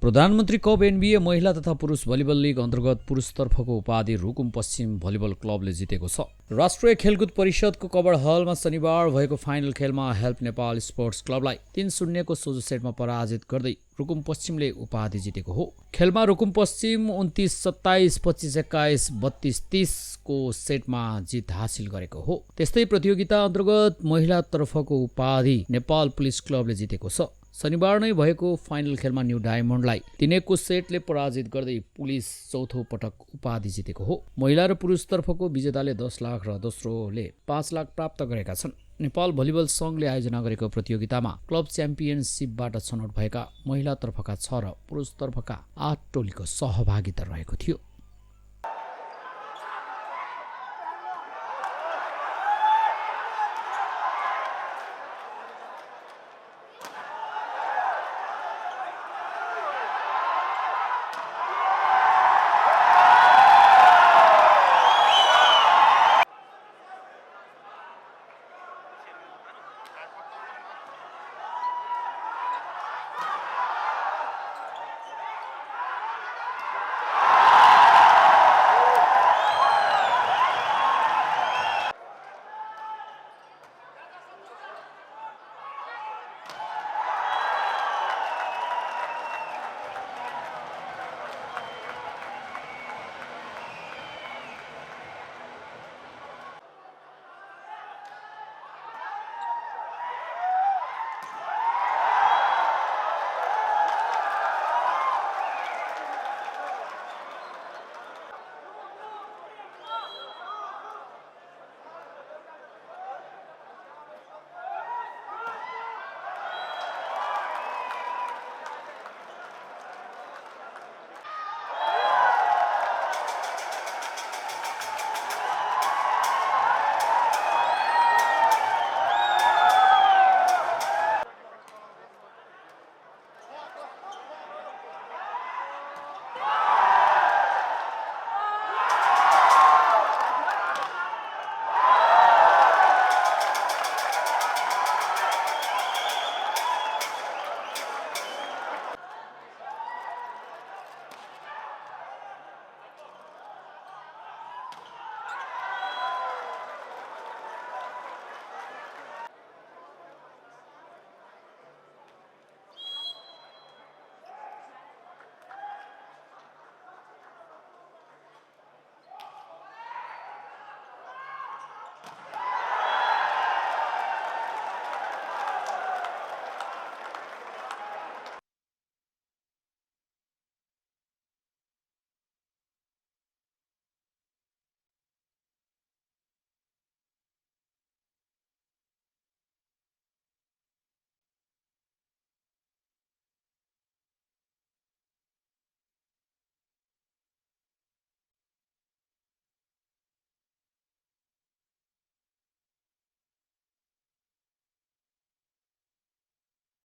प्रधानमन्त्री cup NBA महिला तथा पुरुष भलिबल लिग अन्तर्गत पुरुषतर्फको उपाधि रुकुम पश्चिम भलिबल क्लबले जितेको छ। राष्ट्रिय खेलकुद परिषदको कबड हलमा शनिबार भएको फाइनल खेलमा हेल्प नेपाल स्पोर्ट्स क्लबलाई 3-0 को सोझो सेटमा पराजित गर्दै रुकुम पश्चिमले उपाधि जितेको हो। खेलमा रुकुम पश्चिम 29-27, 25-21, 32-30 को सेटमा जित हासिल गरेको हो। त्यस्तै प्रतियोगिता अन्तर्गत महिलातर्फको उपाधि नेपाल पुलिस क्लबले जितेको छ। शनिबार नै भएको फाइनल खेलमा न्यू डायमन्डलाई 3-1 को सेटले पराजित गर्दै पुलिस चौथो पटक उपाधि जितेको हो। महिला र पुरुषतर्फको विजेताले 10 लाख र दोस्रोले 5 लाख प्राप्त गरेका छन्। नेपाल भलिबल सङ्घले आयोजना गरेको प्रतियोगितामा क्लब च्याम्पियनसिपबाट छनौट भएका महिलातर्फका 6 र पुरुषतर्फका 8 टोलीको सहभागिता रहेको थियो।